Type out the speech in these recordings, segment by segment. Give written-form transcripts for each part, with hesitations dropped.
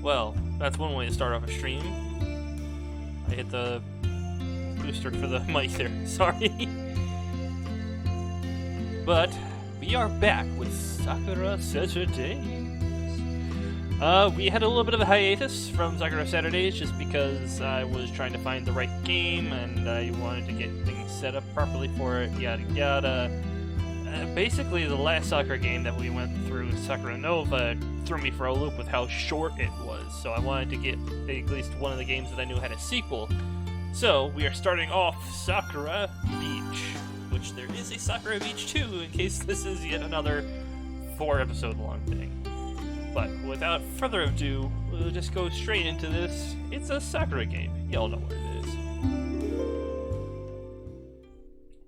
Well, that's one way to start off a stream. I hit the booster for the mic there, sorry. But we are back with Sakura Saturday. We had a little bit of a hiatus from Sakura Saturdays just because I was trying to find the right game and I wanted to get things set up properly for it, yada yada. Basically, the last Sakura game that we went through, Sakura Nova, threw me for a loop with how short it was, so I wanted to get at least one of the games that I knew had a sequel. So, we are starting off Sakura Beach, which there is a Sakura Beach 2, in case this is yet another 4-episode long thing. But without further ado, we'll just go straight into this. It's a Sakura game. Y'all know what it is.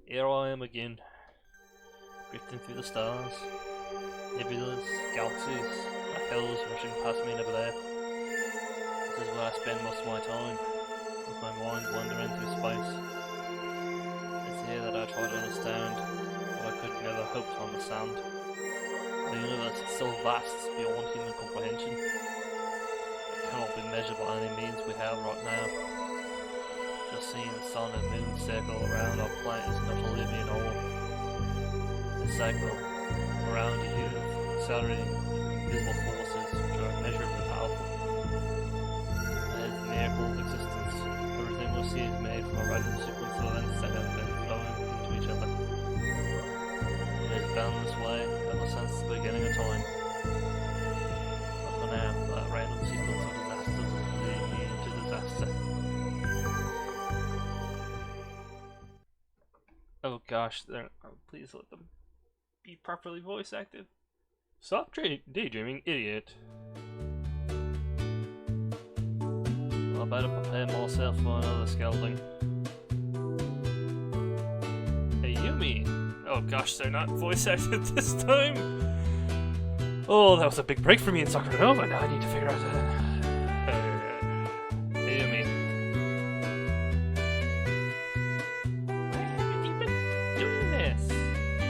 Here I am again. Drifting through the stars, nebulas, galaxies, the hills rushing past me never there. This is where I spend most of my time, with my mind wandering through space. It's here that I try to understand what I could never hope to understand. The universe is so vast beyond human comprehension. It cannot be measured by any means we have right now. Just seeing the sun and moon circle around our planet is not to leave me in awe. The cycle around you, accelerating invisible forces which are immeasurably powerful. It is the miracle of existence. Everything we see is made from a random sequence of events that have been flowing into each other. It has been this way ever since the beginning of time. But for now, that random sequence of disasters is leading me into disaster. Oh gosh, please let them be properly voice acted. Stop daydreaming, idiot. I better prepare myself for another scalding. Hey, Yumi! Oh gosh, they're not voice acted this time! Oh, that was a big break for me in Sakura Nova. Now I need to figure out Hey, Yumi.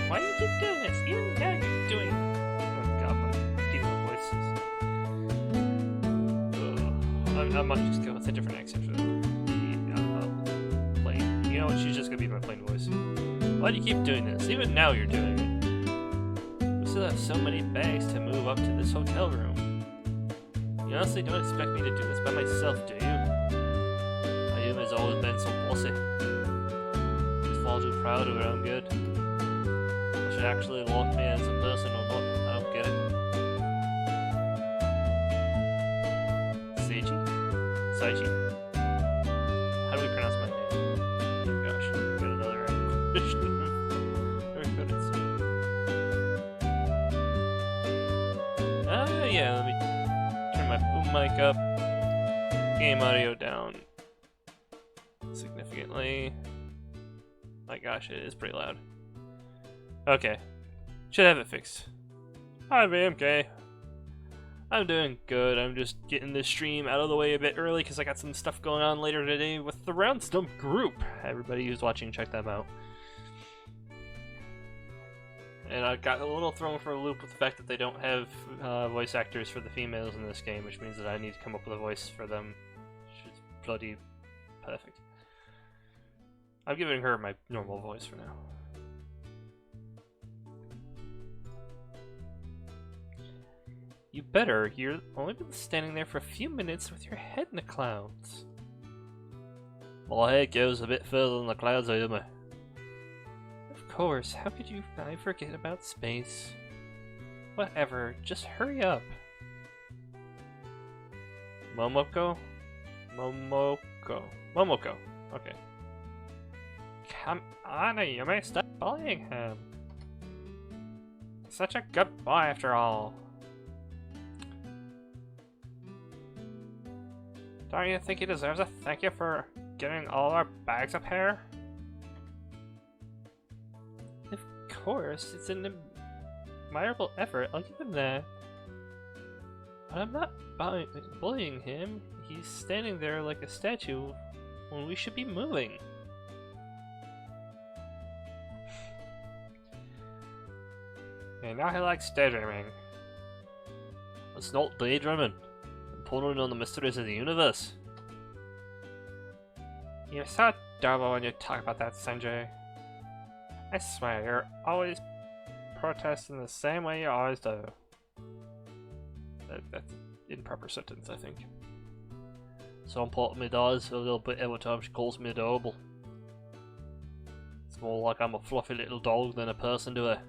Why do you keep doing this? Even now you're doing... Oh god, my people voices. I might just go with a different accent for plain. You know what, she's just gonna be my plain voice. Why do you keep doing this? Even now you're doing it. We still have so many bags to move up to this hotel room. You honestly don't expect me to do this by myself, do you? Ayuma has always been so bossy. She's far too proud of her own good. Should actually lock me as a person or not. I don't get it. Saiji? How do we pronounce my name? Oh gosh, got another question. Very good at yeah, let me turn my boom mic up. Game audio down significantly. My gosh, it is pretty loud. Okay, should have it fixed. Hi VMK. I'm doing good. I'm just getting this stream out of the way a bit early because I got some stuff going on later today with the Round Stump group. Everybody who's watching, check them out. And I got a little thrown for a loop with the fact that they don't have voice actors for the females in this game, which means that I need to come up with a voice for them, which is bloody perfect. I'm giving her my normal voice for now. You better. You've only been standing there for a few minutes with your head in the clouds. My head goes a bit further than the clouds, Ayuma. Of course, how could I forget about space? Whatever, just hurry up. Momoko? Momoko. Okay. Come on, Ayuma, stop bullying him. Such a good boy after all. Don't you think he deserves a thank you for getting all our bags up here? Of course, it's an admirable effort, I'll give him that. But I'm not bullying him. He's standing there like a statue when we should be moving. And now he likes daydreaming. It's not daydreaming. I'm pondering on the mysteries of the universe. You're so double when you talk about that, Sanjay. I swear, you're always protesting the same way you always do. That's an improper sentence, I think. Some part of me dies a little bit every time she calls me adorable. It's more like I'm a fluffy little dog than a person to her.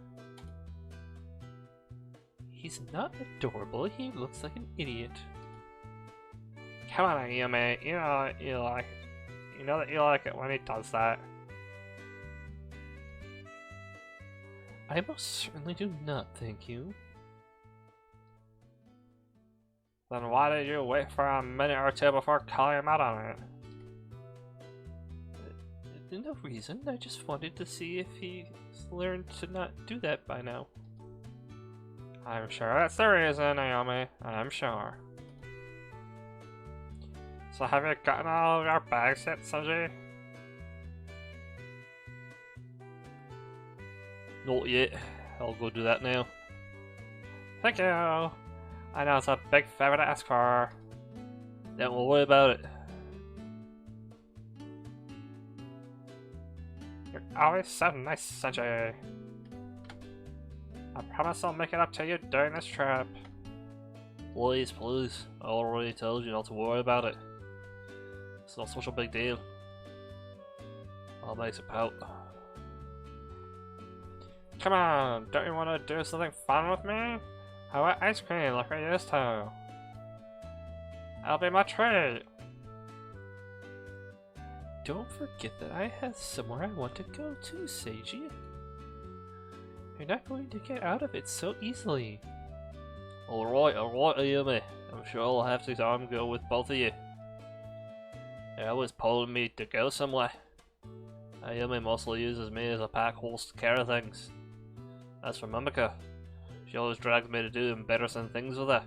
He's not adorable, he looks like an idiot. Come on, Ayumi, you know that you like it when he does that. I most certainly do not, thank you. Then why did you wait for a minute or two before calling him out on it? No reason, I just wanted to see if he's learned to not do that by now. I'm sure that's the reason, Naomi. I'm sure. So have you gotten all of your bags yet, Sanji? Not yet. I'll go do that now. Thank you. I know it's a big favor to ask for. Don't worry about it. You're always so nice, Sanji. I promise I'll make it up to you during this trip. Please, please. I already told you not to worry about it. It's not such a big deal. I'll make it out. Come on, don't you want to do something fun with me? How about ice cream like we used to? That'll be my treat. Don't forget that I have somewhere I want to go to, Seiji. You're not going to get out of it so easily. Alright, Ayumi. I'm sure I'll have to time go with both of you. They're always pulling me to go somewhere. Ayumi mostly uses me as a pack horse to carry things. As for Mimika, she always drags me to do embarrassing things with her.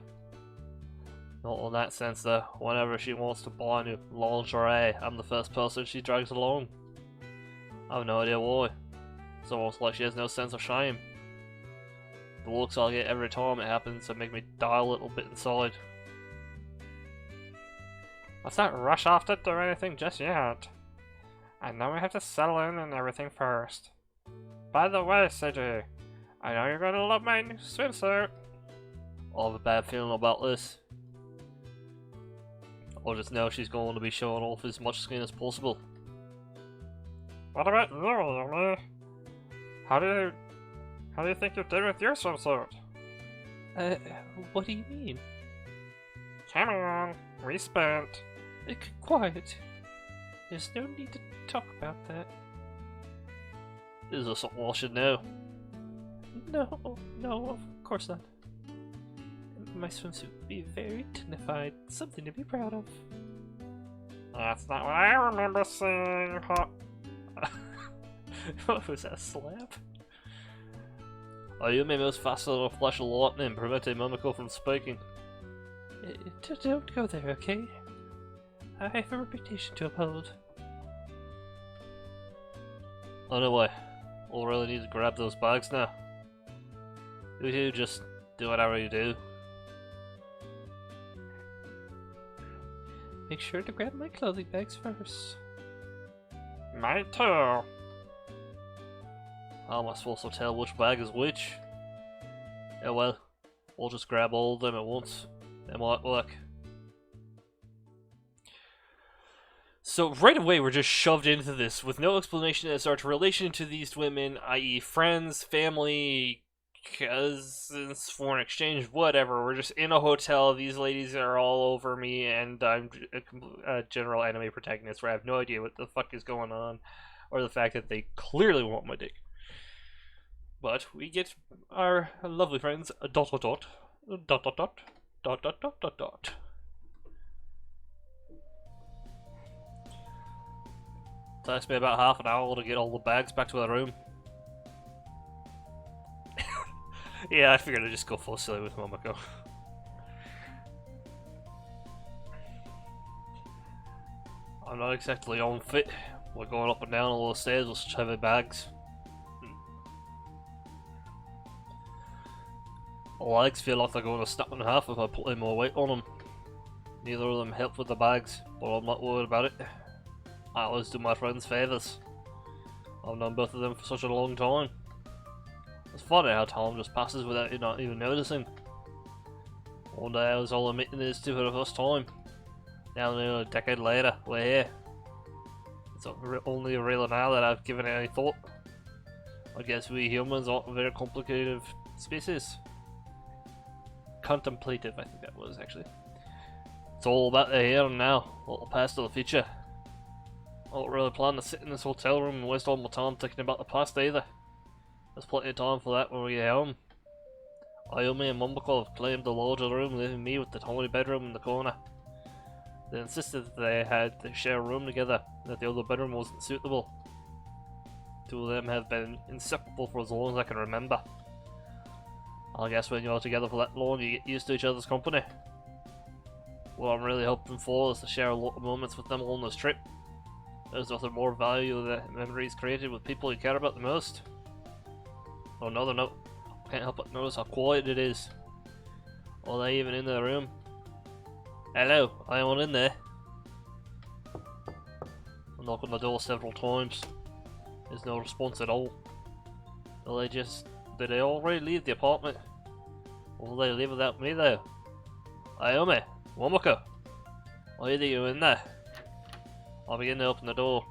Not in that sense though, whenever she wants to buy new lingerie, I'm the first person she drags along. I have no idea why. It's almost like she has no sense of shame. The looks I get every time it happens make me die a little bit inside. Let's not rush off to do anything just yet. I know we have to settle in and everything first. By the way, Seiji, I know you're gonna love my new swimsuit. I have a bad feeling about this. I just know she's going to be showing off as much skin as possible. What about you, Yumi? How do you think you did with your swimsuit? What do you mean? Come on, we spent. Quiet. There's no need to talk about that. Is this something I should know? No, of course not. My swimsuit would be very dignified, something to be proud of. That's not what I remember seeing. What was that, a slap? Ayumi moves faster than a flash of lightning, preventing Momoko from speaking. Don't go there, okay? I have a reputation to uphold. Anyway, we'll really need to grab those bags now. You just do whatever you do. Make sure to grab my clothing bags first. Me too. How am I supposed to tell which bag is which? Yeah, well, we'll just grab all of them at once. It might work. So right away we're just shoved into this with no explanation as to our relation to these women, i.e. friends, family, cousins, foreign exchange, whatever. We're just in a hotel, these ladies are all over me, and I'm a general anime protagonist where I have no idea what the fuck is going on, or the fact that they clearly want my dick. But we get our lovely friends, ... Takes me about half an hour to get all the bags back to the room. Yeah, I figured I'd just go full silly with Momoko. I'm not exactly unfit. We're going up and down all the stairs with such heavy bags. My legs feel like they're going to snap in half if I put any more weight on them. Neither of them help with the bags, but I'm not worried about it. I always do my friends favours. I've known both of them for such a long time. It's funny how time just passes without you not even noticing. One day I was all admitting this to for the first time. Now nearly a decade later, we're here. It's only really now that I've given it any thought. I guess we humans aren't a very complicated species. Contemplative, I think that was actually. It's all about the here and now, not the past or the future. I don't really plan to sit in this hotel room and waste all my time thinking about the past either. There's plenty of time for that when we get home. Ayumi and Momoko have claimed the larger room, leaving me with the tiny bedroom in the corner. They insisted that they had to share a room together, and that the other bedroom wasn't suitable. Two of them have been inseparable for as long as I can remember. I guess when you're together for that long, you get used to each other's company. What I'm really hoping for is to share a lot of moments with them on this trip. There's nothing more valuable than memories created with people you care about the most. On another note, I can't help but notice how quiet it is. Are they even in the room? Hello, anyone in there? I knock on the door several times. There's no response at all. Did they already leave the apartment? Or will they leave without me though? Ayumi, Momoko, are either of you in there? I'll begin to open the door.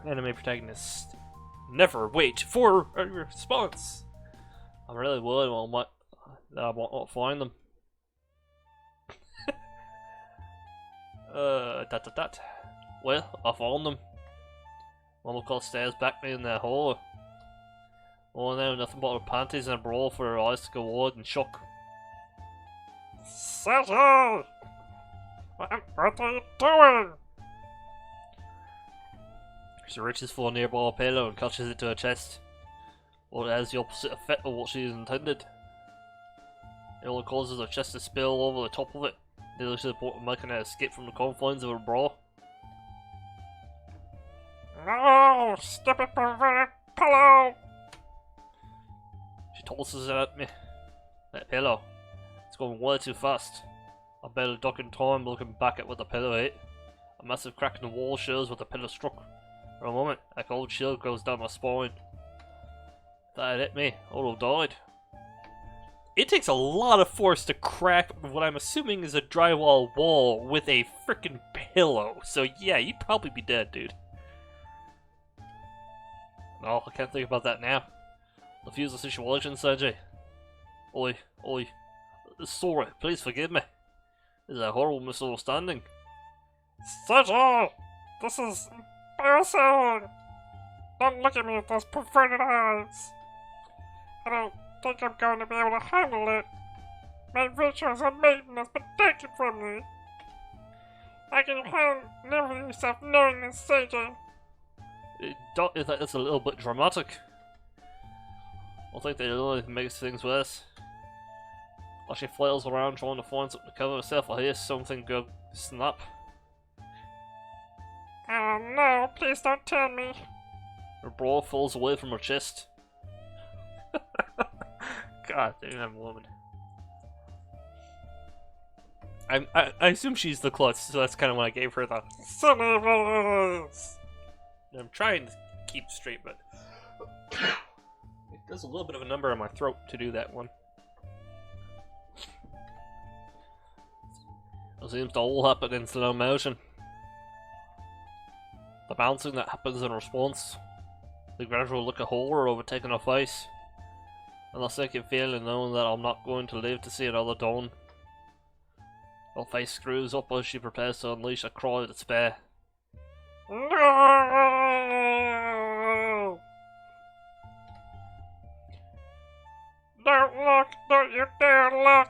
Enemy protagonist. Never wait for a response. I'm really worried that I might not find them. Well, I found them. Momoko stares back at me in the hall. Oh no, nothing but her panties and a bra for her eyes to go wide in shock. Settle! What are you doing? She reaches for a nearby pillow and clutches it to her chest. Well, it has the opposite effect of what she intended. It only causes her chest to spill over the top of it, nearly to the point of making her escape from the confines of her bra. No! Stupid perverted pillow! She tosses it at me. That pillow. It's going way too fast. I barely duck in time looking back at where the pillow hit. A massive crack in the wall shows where the pillow struck. For a moment, a cold chill goes down my spine. If that had hit me, I would have died. It takes a lot of force to crack what I'm assuming is a drywall wall with a frickin' pillow. So yeah, you'd probably be dead, dude. No, I can't think about that now. Defuse the situation, Sanjay. Oi. Sorry, please forgive me. This is a horrible misunderstanding. Sergio! This is embarrassing! Don't look at me with those perverted eyes! I don't think I'm going to be able to handle it. My virtue as a maiden has been taken from me. I can handle yourself knowing this, Sergio. Don't you think that's a little bit dramatic? I think that it only makes things worse. As she flails around trying to find something to cover herself, I hear something go snap. Oh no, please don't tell me. Her bra falls away from her chest. God damn woman. I assume she's the klutz, so that's kind of what I gave her the I'm trying to keep straight, but there's a little bit of a number on my throat to do that one. It seems to all happen in slow motion. The bouncing that happens in response, the gradual look of horror overtaking her face, and the sinking feeling knowing that I'm not going to live to see another dawn. Her face screws up as she prepares to unleash a cry of despair. No! Don't look! Don't you dare look!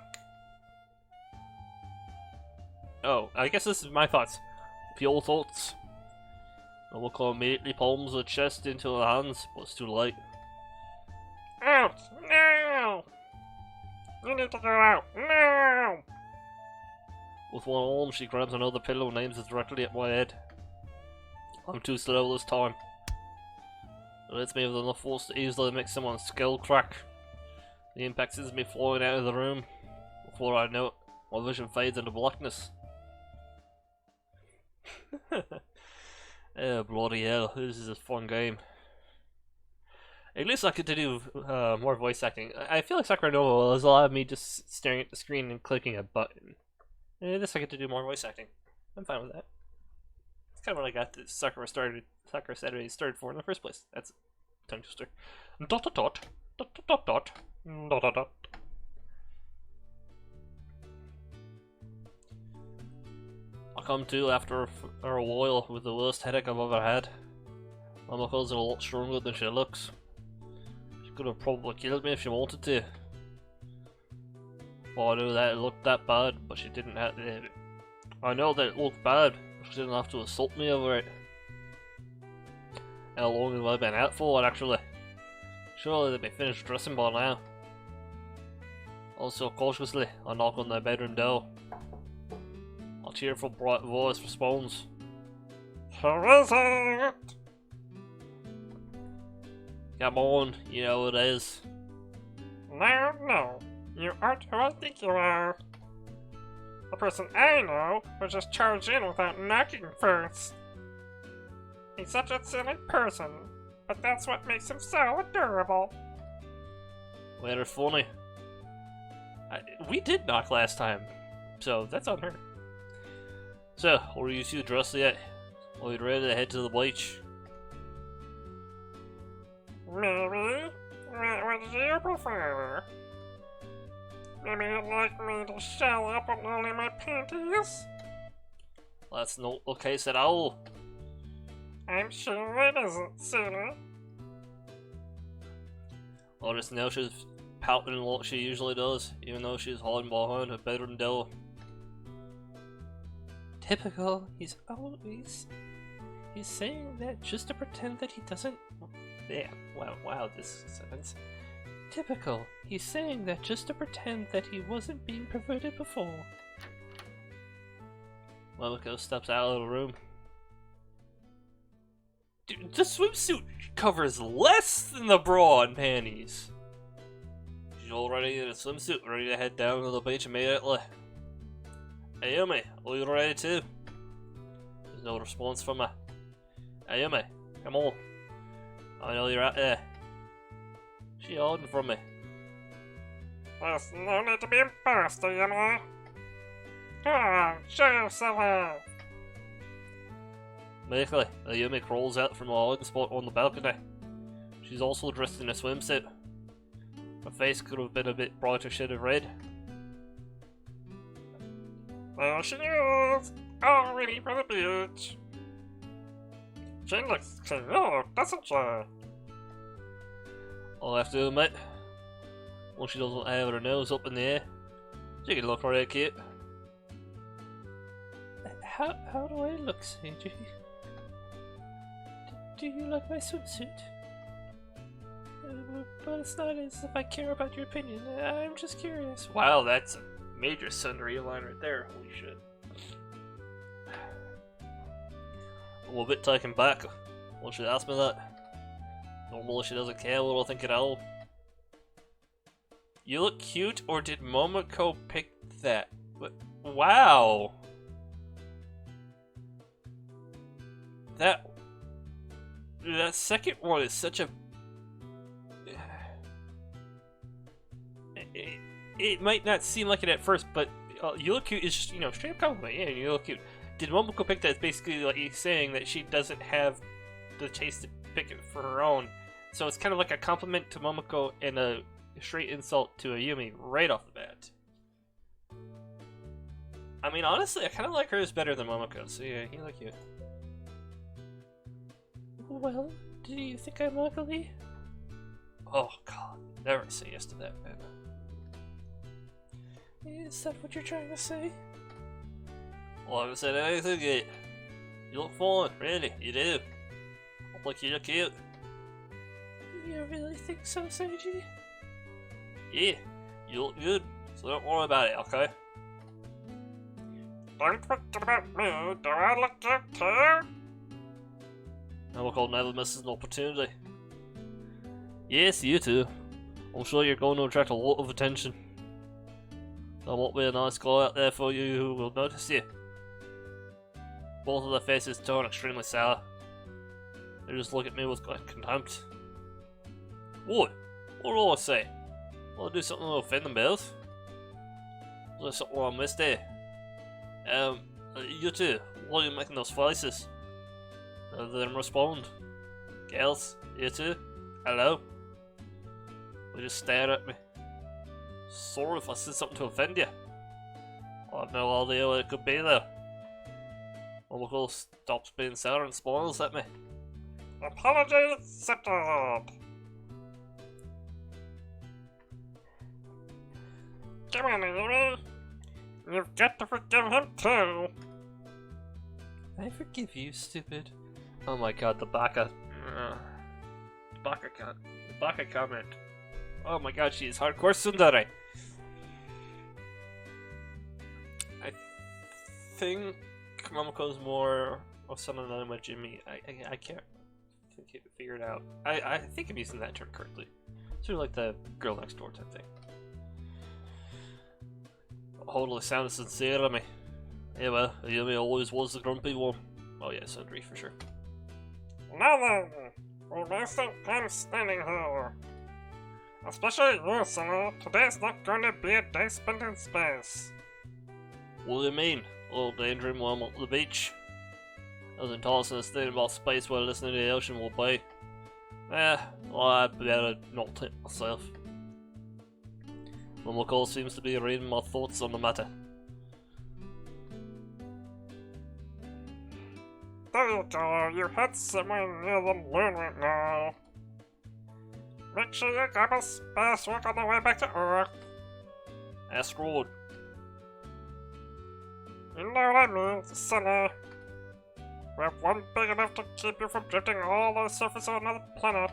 Oh, I guess this is my thoughts. Your thoughts? Momoko immediately palms her chest into her hands, but it's too late. Out! Now! You need to go out! Now! With one arm, she grabs another pillow and aims it directly at my head. I'm too slow this time. It hits me with enough force to easily make someone's skull crack. The impact sends me flying out of the room. Before I know it, my vision fades into blackness. Oh, bloody hell, this is a fun game. At least I get to do more voice acting. I feel like Sakura has allowed me just staring at the screen and clicking a button. At least I get to do more voice acting. I'm fine with that. It's kind of what I got this Sakura Saturday started for in the first place. That's a tongue twister. Dot dot dot dot dot dot dot dot dot. I come to after a while with the worst headache I've ever had. Mamoko's a lot stronger than she looks. She could have probably killed me if she wanted to. Well, I know that it looked that bad, but she didn't have to. I know that it looked bad, but she didn't have to assault me over it. How long have I been out for, actually? Surely they'd be finished dressing by now. Also, cautiously, I knock on their bedroom door. A cheerful, bright voice responds. Who is it? Come on, you know who it is. No, you aren't who I think you are. The person I know would just charge in without knocking first. He's such a silly person, but that's what makes him so adorable. Well, it's funny. We did knock last time, so that's on her. So, are you two dressed yet? Are you ready to head to the beach? Maybe. What would you prefer? Maybe you'd like me to show up in only my panties? That's not the case at all. I'm sure it isn't, silly. I just know she's pouting like she usually does, even though she's hiding behind her bedroom door. Typical, he's saying that just to pretend that he doesn't. Yeah, wow, this sentence. Typical, he's saying that just to pretend that he wasn't being perverted before. Momoko steps out of the room. Dude, the swimsuit covers less than the bra and panties. She's already in a swimsuit, ready to head down to the beach immediately. Ayumi, are you ready too? There's no response from her. Ayumi, come on. I know you're out there. She hiding from me. There's no need to be embarrassed, Ayumi. Come on, show yourself off. Meekly, Ayumi crawls out from a hiding spot on the balcony. She's also dressed in a swimsuit. Her face could have been a bit brighter shade of red. There she is, all ready for the beach. She looks cute, doesn't she? I'll have to admit, when she doesn't have her nose up in the air, she can look really cute. How do I look, Seiji? Do you like my swimsuit? But it's not as if I care about your opinion. I'm just curious. Wow, that's a major sundry line right there. Holy shit. I'm a little bit taken back when she asked me that. Normally she doesn't care what I think at all. You look cute, or did Momoko pick that? Wow! That second one is such a... It might not seem like it at first, but you look cute is just, you know, straight up compliment. Yeah, you look cute. Did Momoko pick that? It's basically like he's saying that she doesn't have the taste to pick it for her own. So it's kind of like a compliment to Momoko and a straight insult to Ayumi right off the bat. I mean, honestly, I kind of like hers better than Momoko, so yeah, you look cute. Well, do you think I'm ugly? Oh god, never say yes to that, man. Is that what you're trying to say? Well, I haven't said anything yet. You look fine, really, you do. I think you look cute. You really think so, Seiji? Yeah, you look good, so don't worry about it, okay? Don't forget about me, do I look good too? Momoko never misses an opportunity. Yes, you too. I'm sure you're going to attract a lot of attention. There won't be a nice guy out there for you who will notice you. Both of their faces turn extremely sour. They just look at me with contempt. What? What do I say? Will I do something to offend them both? Is there something I missed there? You two, why are you making those faces? None of them respond. Girls, you two, hello? They just stare at me. Sorry if I said something to offend you. I have no idea what it could be though. Uncle stops being sour and smiles at me. Apology accepted. Come on, Amy. You've got to forgive him too. I forgive you, stupid. Oh my god, the Baka. Baka comment. Oh my god, she is hardcore tsundere. I think Momoko's more of someone than my Jimmy. I can't figure it out. I think I'm using that term correctly. Sort of like the girl next door type thing. Totally sounded sincere to me. Yeah, well, Yumi always was the grumpy one. Oh yeah, Sundry for sure. Now then, we wasted time standing here. Especially you, Silla. Today's not going to be a day spent in space. What do you mean? A little daydream while I'm at the beach. Nothing tossing us thinking about space while listening to the ocean will be. Well, I'd better not think myself. Momoko seems to be reading my thoughts on the matter. There you go, you head somewhere near the moon right now. Make sure you grab a space walk on the way back to Earth. Asteroid. You know what I mean, Silla. We have one big enough to keep you from drifting all the surface of another planet.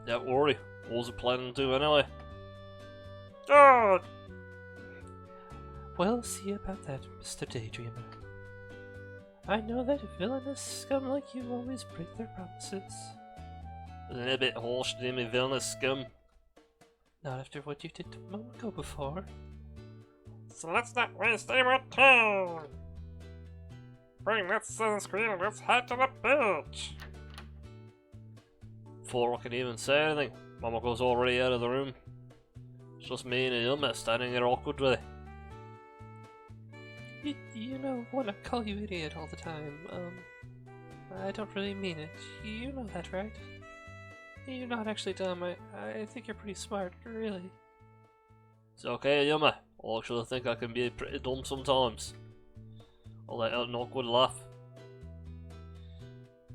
Don't worry, what was I planning to do anyway? Good! We'll see about that, Mr. Daydreamer. I know that villainous scum like you always break their promises. Isn't it a bit harsh to name me villainous scum? Not after what you did to Momoko before. So let's not waste any more time! Bring that sunscreen and let's head to the beach! Before I can even say anything, Momoko's already out of the room. It's just me and Yuma standing there awkwardly. You know, wanna call you idiot all the time. I don't really mean it. You know that, right? You're not actually dumb. I think you're pretty smart, really. It's okay, Yuma. I actually think I can be pretty dumb sometimes. I'll let out an awkward laugh.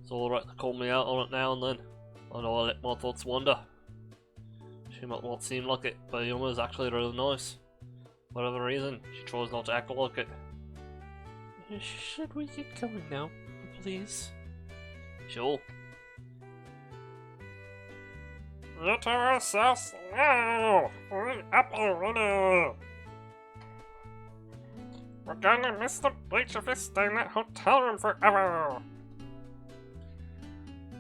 It's alright to call me out on it now and then. I know I let my thoughts wander. She might not seem like it, but Yuma is actually really nice. For whatever reason, she tries not to act like it. Should we get going now, please? Sure. You to ourselves now! Hurry up already! We're gonna miss the beach if we stay in that hotel room forever!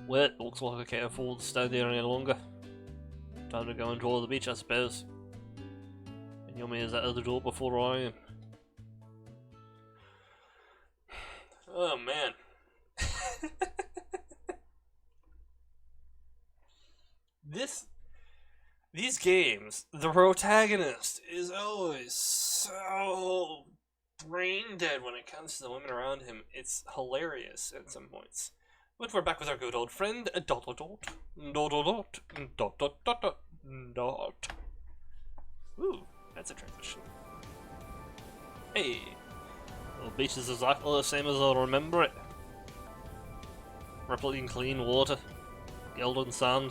Well, looks like I can't afford to stand here any longer. Time to go enjoy the beach, I suppose. And Yumi is out of the door before I am. Oh man. These games, the protagonist is always so brain dead when it comes to the women around him. It's hilarious at some points. But we're back with our good old friend, dot dot dot dot dot dot dot dot dot dot. Ooh, that's a transition. Hey, the beach is exactly the same as I remember it. Rippling clean water, golden sand,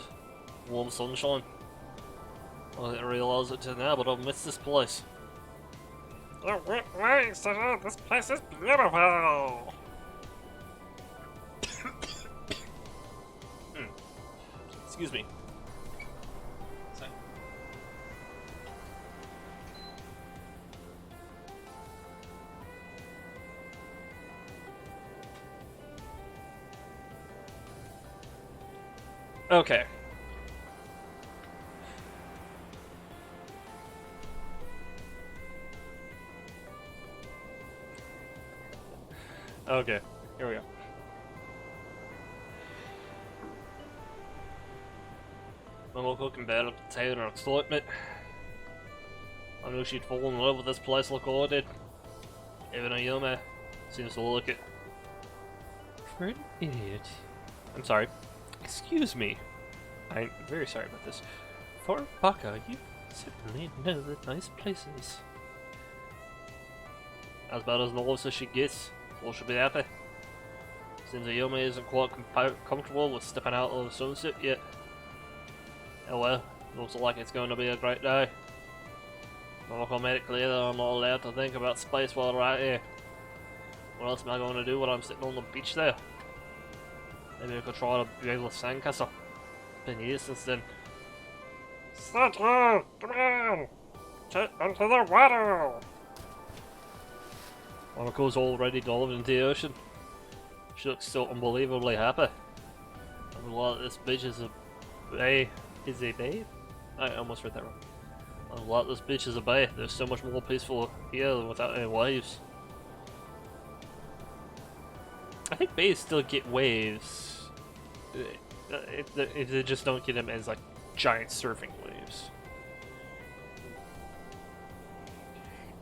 warm sunshine. I didn't realise it till now, but I've missed this place. You weren't lying, Silla. This place is beautiful! Excuse me. Sorry. Okay. Okay, here we go. My local combat at the town or installment. I knew she'd fall in love with this place like I did. Even a Yuma seems to like it. For an idiot. I'm sorry. Excuse me. I'm very sorry about this. For Baka, you certainly know the nice places. As bad as nervous as she gets, so she'll be happy. Seems that Yuma isn't quite comfortable with stepping out of the sunset yet. Oh well, looks like it's going to be a great day. I'll make it clear that I'm not allowed to think about space while we're out here. What else am I going to do when I'm sitting on the beach there? Maybe I could try to build a sandcastle. Been years since then. Sakura, come on! Get into the water! Monaco's already dived into the ocean. She looks so unbelievably happy. I'm glad this bitch is a bay. Is a bay? I almost read that wrong. I'm glad this bitch is a bay. There's so much more peaceful here without any waves. I think bays still get waves. If they just don't get them as like giant surfing waves.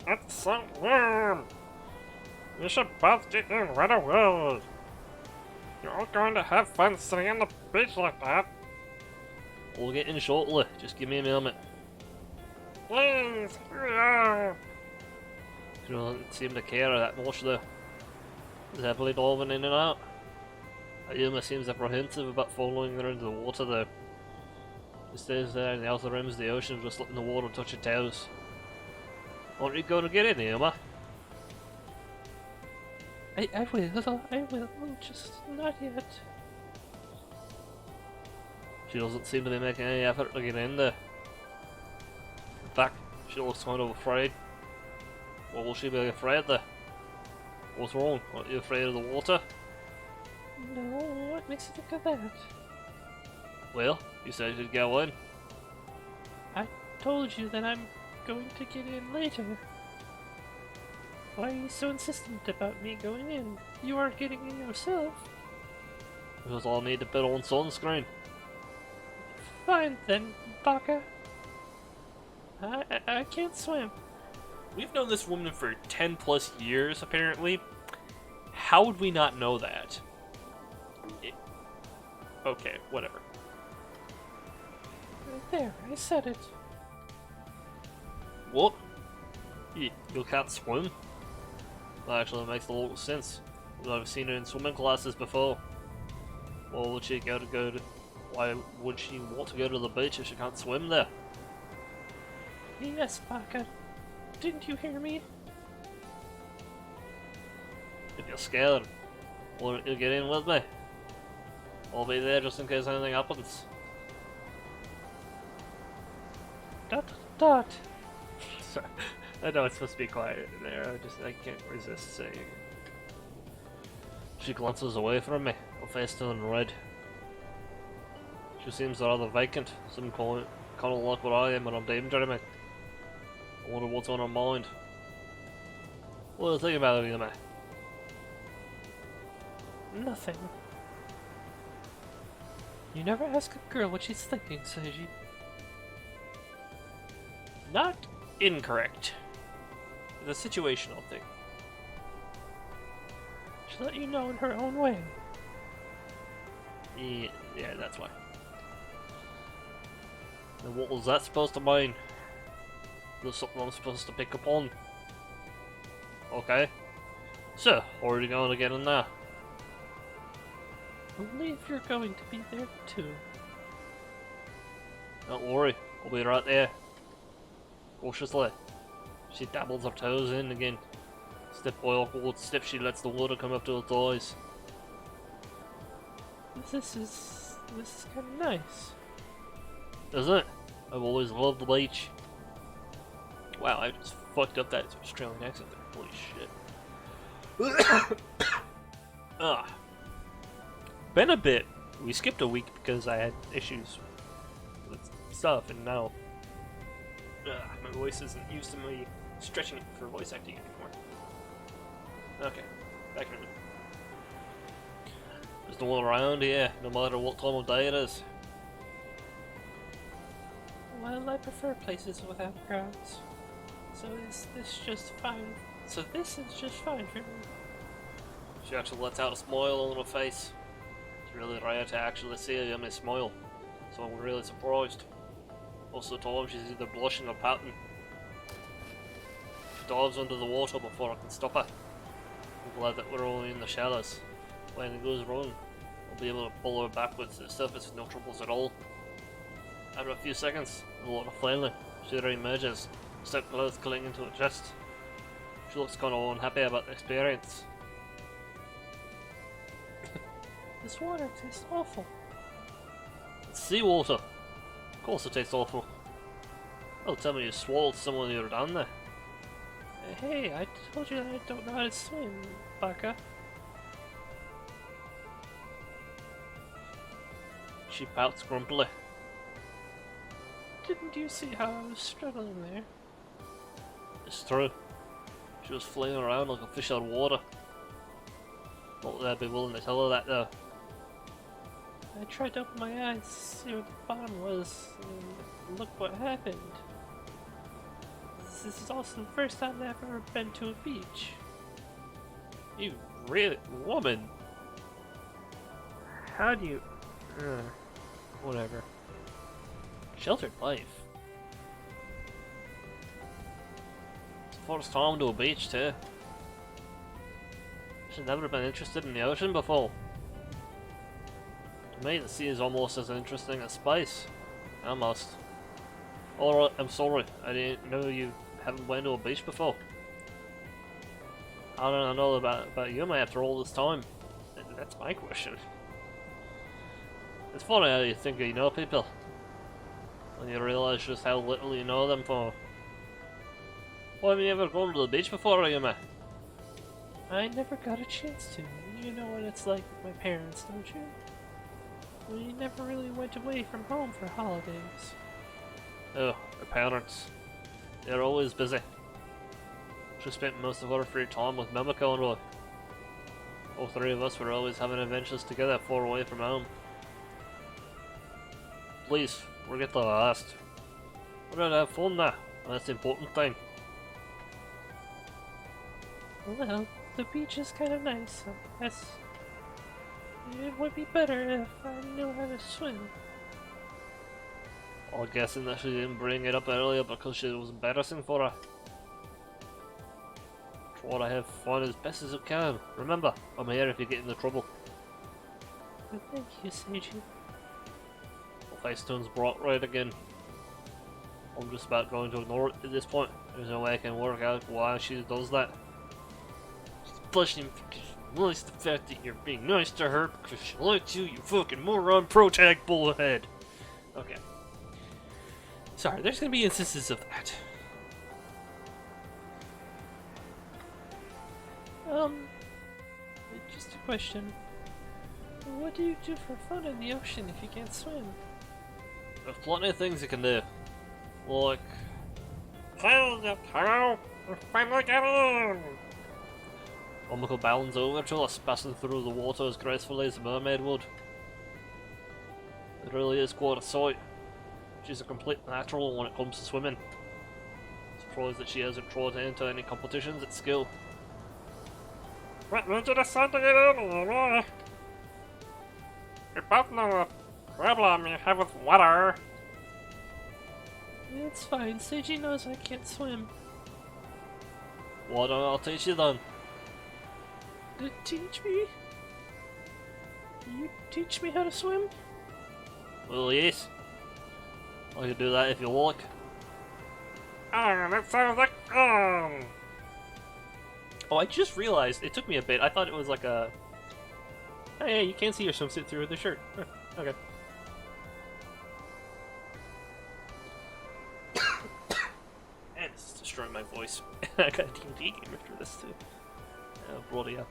It's so warm! You should both get in right away! You're all going to have fun sitting on the beach like that! We'll get in shortly. Just give me a moment. Please, hurry up! She doesn't seem to care that much though. Is happily diving in and out. Ayuma seems apprehensive about following her into the water though. She stays there in the outer rims of the ocean, just letting the water touch her toes. Aren't you going to get in, Ayuma? I will, just not yet. She doesn't seem to be making any effort to get in there. In fact, she looks kind of afraid. What will she be afraid there? What's wrong? Aren't you afraid of the water? No, what makes you think of that? Well, you said you'd go in. I told you that I'm going to get in later. Why are you so insistent about me going in? You aren't getting in yourself. Because I'll need to put on sunscreen. Fine then, Baka. I can't swim. We've known this woman for 10 plus years, apparently. How would we not know that? Okay, whatever. There, I said it. What? You can't swim? That actually makes a lot of sense. I've seen her in swimming classes before. Why would she why would she want to go to the beach if she can't swim there? Yes, Baka. Didn't you hear me? If you're scared, why don't you get in with me? I'll be there just in case anything happens. Dot. Sorry. I know it's supposed to be quiet in there, I can't resist saying. She glances away from me, her face turning red. She seems rather vacant, some kind of like what I am when I'm daydreaming. I wonder what's on her mind. What do you think about it, mate? Nothing. You never ask a girl what she's thinking, Seiji. Not incorrect. It's a situational thing. She'll let you know in her own way. Yeah, that's why. And what was that supposed to mean? There's something I'm supposed to pick up on. Okay. So, already going to get in there. Only if you're going to be there too. Don't worry, I'll be right there. Cautiously. She dabbles her toes in again. Step by awkward step, she lets the water come up to her thighs. This is kind of nice. Isn't it? I've always loved the beach. Wow, I just fucked up that Australian accent there. Holy shit. Been a bit we skipped a week because I had issues with stuff, and now my voice isn't used to me stretching it for voice acting anymore. Okay, back in a minute. There's no one around here, no matter what time of day it is. Well, I prefer places without crowds. So is this just fine? So this is just fine for me. She actually lets out a smile on her face. It's really rare to actually see a yummy smile, so I'm really surprised. Most of the time she's either blushing or pouting. She dives under the water before I can stop her. I'm glad that we're only in the shallows. When it goes wrong, I'll be able to pull her backwards to the surface with no troubles at all. After a few seconds, the water finally, she re-emerges, stout clothes clinging to her chest. She looks kind of unhappy about the experience. This water tastes awful. It's seawater. Of course it tastes awful. Oh, tell me you swallowed someone when you were down there. Hey, I told you that I don't know how to swim, Baka. She pouts grumpily. Didn't you see how I was struggling there? It's true. She was flailing around like a fish out of water. Not that I'd be willing to tell her that though. I tried to open my eyes to see where the bottom was, and look what happened. This is also the first time I've ever been to a beach. You really, woman? How do you... whatever. Sheltered life. It's the first time to a beach too. She's never been interested in the ocean before. To me, the sea is almost as interesting as space. Almost. Alright, I'm sorry. I didn't know you haven't been to a beach before. I don't know about you, mate, after all this time. That's my question. It's funny how you think you know people, when you realise just how little you know them for. Why haven't you ever gone to the beach before, Yuma? I never got a chance to. You know what it's like with my parents, don't you? We never really went away from home for holidays. Oh, her parents. They're always busy. She spent most of her free time with Mimiko and I. All three of us were always having adventures together far away from home. Please, forget the last. We're gonna have fun now, and that's the important thing. Well, the beach is kind of nice. I guess it would be better if I knew how to swim. I'm guessing that she didn't bring it up earlier because it was embarrassing for her. Try to have fun as best as you can. Remember, I'm here if you get into trouble. Thank you, Seiji. My face turns bright red again. I'm just about going to ignore it at this point. There's no way I can work out why she does that. She's blushing because she likes the fact that you're being nice to her because she likes you, you fucking moron, protag bullhead. Okay. Sorry, there's gonna be instances of that. Just a question. What do you do for fun in the ocean if you can't swim? There's plenty of things you can do. Like... Hey, you two! You finally get in! Omiko bounds over to us, passing through the water as gracefully as a mermaid would. It really is quite a sight. She's a complete natural when it comes to swimming. Surprised that she hasn't tried to enter any competitions at skill. What made you decide to get in here? We both know the problem you have with water. It's fine, Seiji knows I can't swim. Why don't I teach you then? Teach me? You teach me how to swim? Well, yes. I can do that if you like. Oh, that sounds like fun! Oh, I just realized, it took me a bit. I thought it was like a... Oh yeah, you can't see your swimsuit through the shirt. Huh, okay. And it's destroying my voice. I got a D&D game after this too. Oh, bloody hell.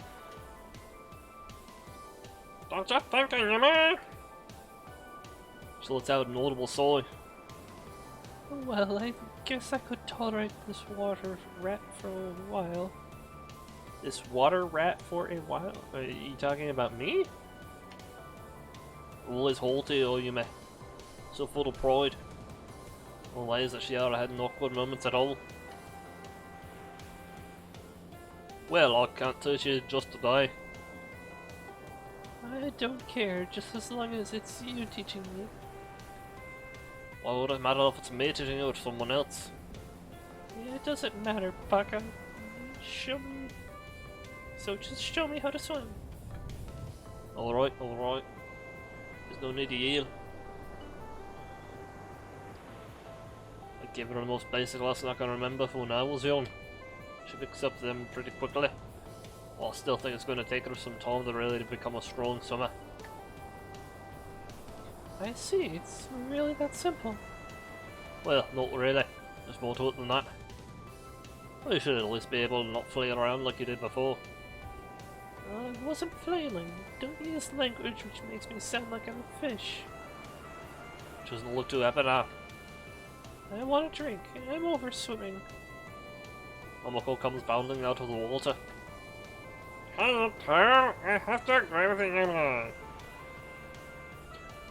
Don't you think, Yumi? so it's out an audible sigh. Well, I guess I could tolerate this water rat for a while. This water rat for a while? Are you talking about me? Always haughty, oh you may. So full of pride. No lies that she ever had no awkward moments at all. Well, I can't teach you just to die. I don't care, just as long as it's you teaching me. Why would it matter if it's me teaching you or someone else? It doesn't matter, Baka. Show me. So just show me how to swim. Alright, alright. There's no need to yield. I gave her the most basic lesson I can remember from when I was young. She picks up them pretty quickly. Well, I still think it's going to take her some time to really become a strong swimmer. I see, it's really that simple. Well, not really. There's more to it than that. Well, you should at least be able to not flail around like you did before. I wasn't flailing. Don't use language which makes me sound like I'm a fish. Which doesn't look too happy now. I want a drink. I'm over swimming. Momoko comes bounding out of the water. Hey, Pearl, I have to agree with you here.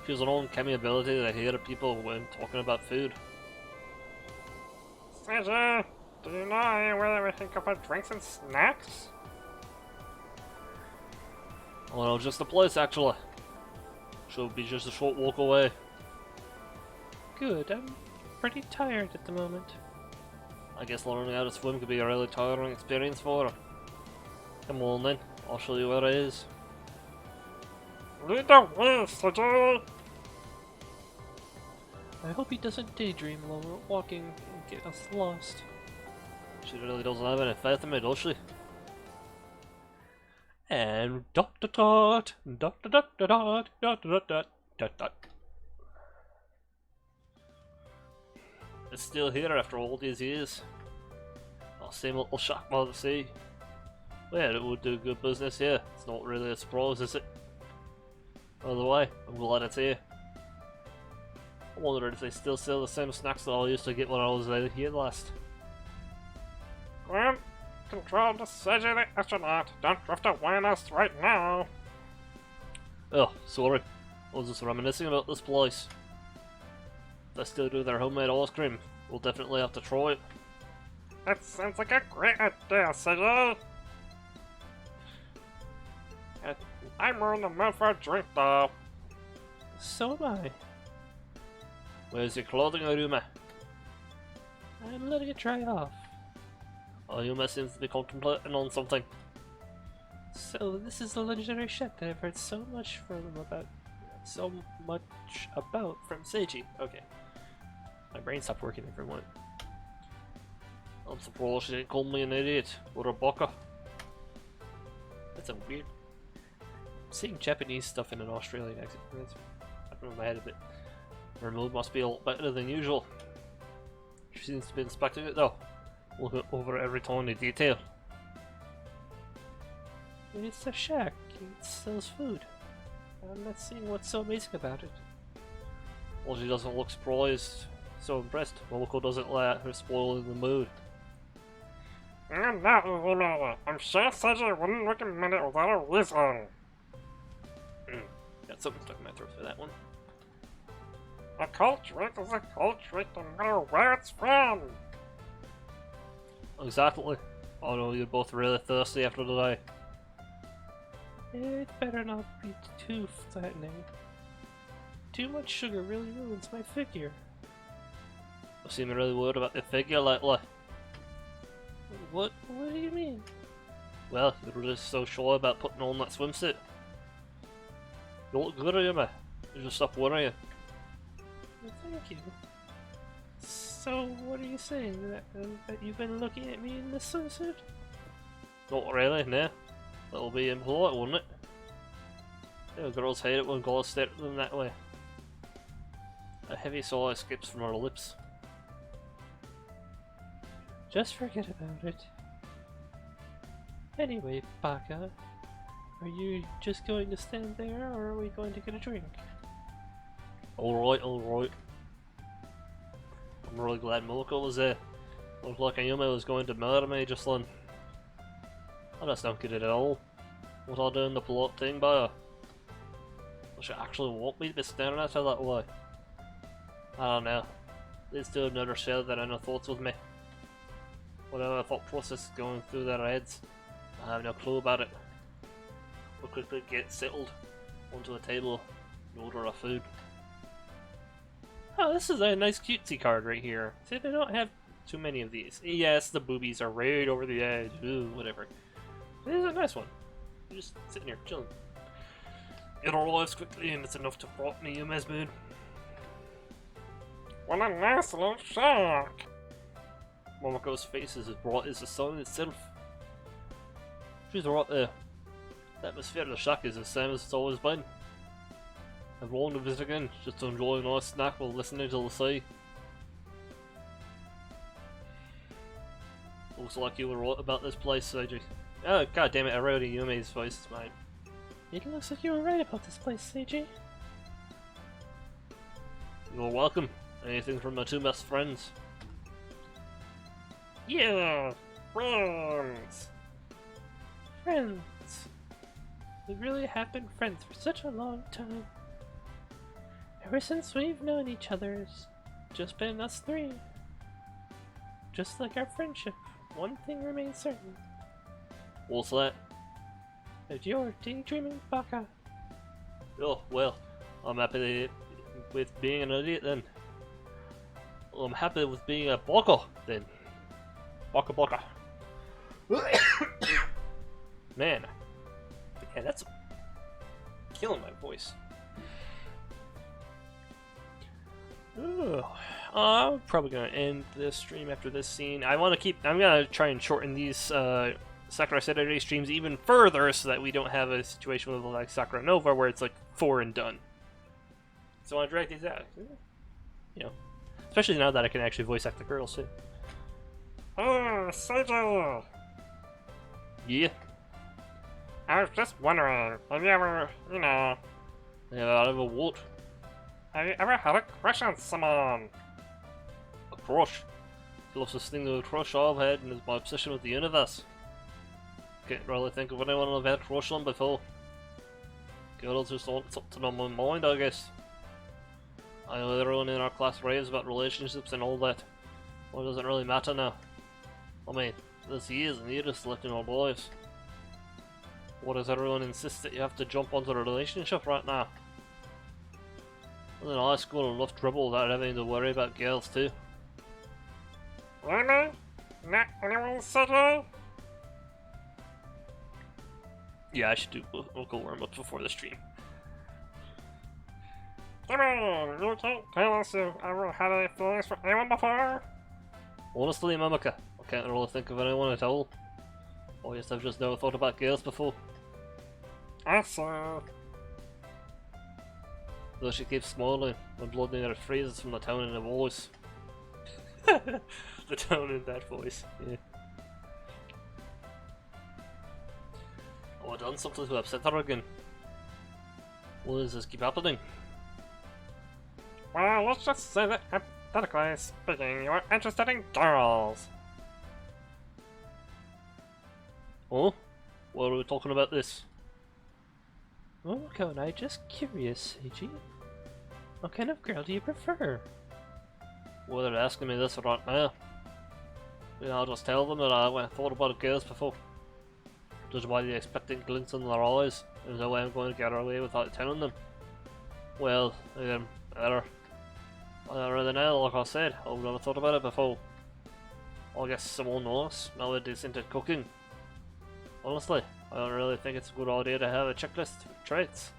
She has an uncanny ability to hear people when talking about food. Seiji, do you know where we can go for drinks and snacks? Well, just a place actually. Should be just a short walk away. Good, I'm pretty tired at the moment. I guess learning how to swim could be a really tiring experience for her. Come on then, I'll show you where it is. Lead the way, Seiji! I hope he doesn't daydream while we're walking and get us lost. She really doesn't have any faith in me, does she? And dot dot dot dot dot dot dot dot dot dot dot dot. It's still here after all these years. Oh, same little shack by the sea. Well, it would do good business here. It's not really a surprise, is it? By the way, I'm glad it's here. I wonder if they still sell the same snacks that I used to get when I was here last. Gwen, control the Seiji the astronaut. Don't drift away on us right now. Oh, sorry. I was just reminiscing about this place. If they still do their homemade ice cream, we'll definitely have to try it. That sounds like a great idea, Seiji. I'm more in the mood for a drink, though. So am I. Where's your clothing, Aruma? I'm letting it dry off. Aruma seems to be contemplating on something. So this is the legendary shack that I've heard so much from Seiji. Okay. My brain stopped working for a moment. I'm surprised she didn't call me an idiot or a baka. That's a weird. Seeing Japanese stuff in an Australian accent. I don't know my head a bit. Her mood must be a lot better than usual. She seems to be inspecting it though, looking over every tiny detail. It's a shack. It sells food. I'm not seeing what's so amazing about it. Well, she doesn't look surprised, so impressed. Momoko doesn't let her spoil the mood. I'm not Aruma. I'm sure Seiji wouldn't recommend it without a reason. Got something stuck in my throat for that one. A cold drink is a cold drink no matter where it's from. Exactly. Oh no, you're both really thirsty after the day. It better not be too fattening. Too much sugar really ruins my figure. You seem really worried about your figure lately. What do you mean? Well, you're just so shy about putting on that swimsuit. You look good, Aruma. You just stop worrying. Well, thank you. So, what are you saying? That you've been looking at me in this swimsuit? Not really, no. That'll be impolite, wouldn't it? Yeah, girls hate it when guys stare at them that way. A heavy sigh escapes from her lips. Just forget about it. Anyway, Baka, are you just going to stand there, or are we going to get a drink? Alright, alright. I'm really glad Momoko was there. Looked like Ayume was going to murder me just then. Oh, that's not good at all. Was I doing the plot thing by her? Does she actually want me to be staring at her that way? I don't know. These two have never shared their inner thoughts with me. Whatever thought process is going through their heads, I have no clue about it. We'll quickly get settled onto a table and order our food. Oh, this is a nice cutesy card right here. See, they don't have too many of these. Yes, the boobies are right over the edge. Ooh, whatever. This is a nice one. You're just sitting here, chilling. It arrives quickly and it's enough to brighten Yume's mood. What a nice little shark! Momoko's face is as bright as the sun itself. She's right there. The atmosphere of the shack is the same as it's always been. I've longed to visit again, just to enjoy a nice snack while listening to the sea. Looks like you were right about this place, Seiji. Oh, god damn it, I wrote Yume's voice, mate. It looks like you were right about this place, Seiji. You're welcome. Anything from my two best friends. Yeah, friends. Friends. We really have been friends for such a long time. Ever since we've known each other, it's just been us three. Just like our friendship, one thing remains certain. What's that? That you're daydreaming Baka. Oh, well, I'm happy with being an idiot then. Well, I'm happy with being a baka then. Baka baka. Man. Yeah, that's killing my voice. Ugh. I'm probably gonna end this stream after this scene. I'm gonna try and shorten these Sakura Saturday streams even further so that we don't have a situation with like Sakura Nova where it's like 4 and done. So I want to drag these out. You know. Especially now that I can actually voice act the girls too. Oh, Seiji! Yeah. I was just wondering, have you ever, Yeah, I have a what? have you ever had a crush on someone? A crush. The closest thing to a crush I've had is my obsession with the universe. Can't really think of anyone I've had a crush on before. Girls just aren't something on my mind, I guess. I know everyone in our class raves about relationships and all that. Well, it doesn't really matter now. I mean, there's years and years left in our lives. Why does everyone insist that you have to jump onto a relationship right now? I was in high school enough trouble without having to worry about girls too. Really? Not anyone, Seiji? Yeah, I should do local warm-ups before the stream. Come on, you can't tell us you've ever had any feelings for anyone before? Honestly, Mamaka, I can't really think of anyone at all. I guess I've just never thought about girls before. I see. Though she keeps smiling, my blood near freezes from the tone in her voice. The tone in that voice, yeah. Oh, I done something to upset her again. Why does this keep happening? Well, let's just say that, hypothetically speaking, you are interested in girls. Oh? Why are we talking about this? Momoko and I just curious, Seiji. What kind of girl do you prefer? Why they're asking me this right now? Yeah, I'll just tell them that I haven't thought about girls before. Judge by the expectant glints in their eyes, there's no way I'm going to get away without telling them. Well, better. I don't really know, like I said, I've never thought about it before. I guess someone knows, now we're decent at cooking. Honestly, I don't really think it's a good idea to have a checklist of traits.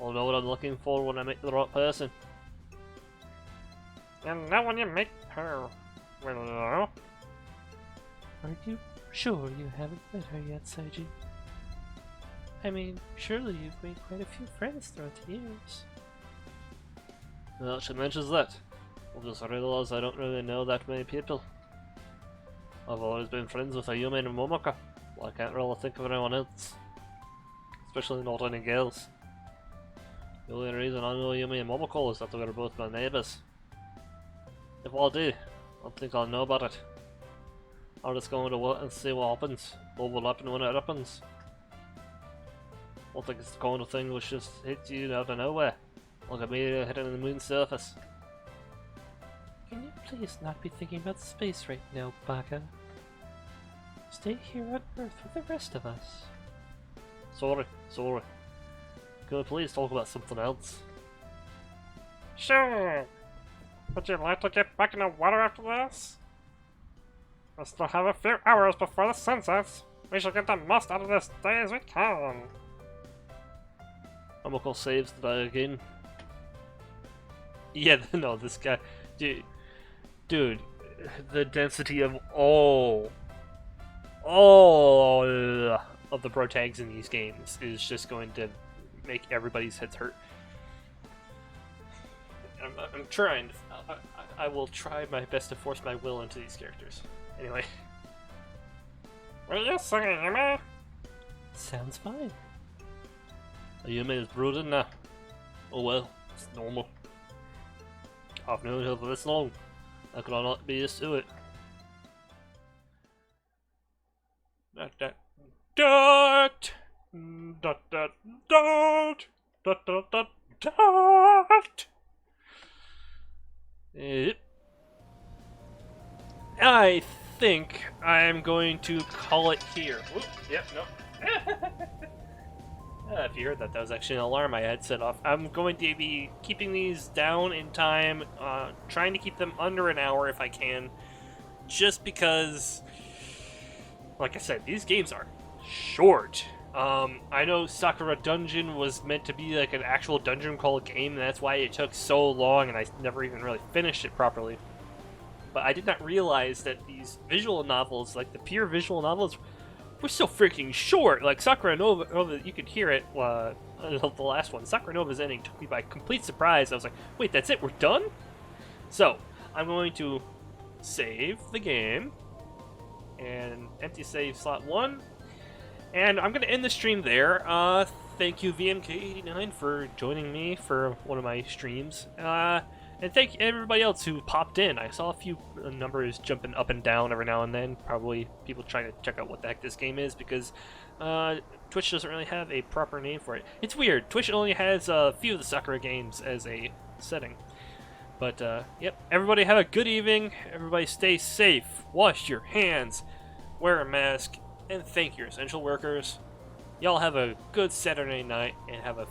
I'll know what I'm looking for when I meet the right person. And now when you meet her, will you? Are you sure you haven't met her yet, Seiji? I mean, surely you've made quite a few friends throughout the years. Well, she mentions that. I've just realised I don't really know that many people. I've always been friends with Ayume and Momoko. Well, I can't really think of anyone else. Especially not any girls. The only reason I know Yumi and Momoko is that they're both my neighbours. If I do, I don't think I'll know about it. I'll just go into what and see what happens. Overlapping when it happens. I don't think it's the kind of thing which just hits you out of nowhere. Like a meteor hitting the moon's surface. Can you please not be thinking about space right now, Baka? Stay here on Earth with the rest of us. Sorry. Can we please talk about something else? Sure. Would you like to get back in the water after this? We still have a few hours before the sun sets. We should get the most out of this day as we can. Momoko saves the day again. Yeah, no, this guy... Dude, the density of all of the pro tags in these games is just going to make everybody's heads hurt. I'm trying. I will try my best to force my will into these characters. Anyway. What are you singing, Yumi? Sounds fine. Yumi is brooding now. Oh well, it's normal. I've known her for this long. How could I not be used to it? Dot dot dot dot dot dot dot dot dot dot. I think I'm going to call it here. Whoop, yep, nope. If you heard that, that was actually an alarm I had set off. I'm going to be keeping these down in time, trying to keep them under an hour if I can, just because, like I said, these games are short. I know Sakura Dungeon was meant to be like an actual dungeon crawl game, and that's why it took so long, and I never even really finished it properly. But I did not realize that these visual novels, like the pure visual novels, were so freaking short. Like Sakura Nova, you could hear it, the last one. Sakura Nova's ending took me by complete surprise. I was like, wait, that's it? We're done? So, I'm going to save the game, and empty save slot 1, and I'm going to end the stream there. Thank you, VMK89, for joining me for one of my streams. And thank everybody else who popped in. I saw a few numbers jumping up and down every now and then. Probably people trying to check out what the heck this game is, because Twitch doesn't really have a proper name for it. It's weird. Twitch only has a few of the Sakura games as a setting. But, yep. Everybody have a good evening. Everybody stay safe. Wash your hands. Wear a mask. And thank your essential workers. Y'all have a good Saturday night and have a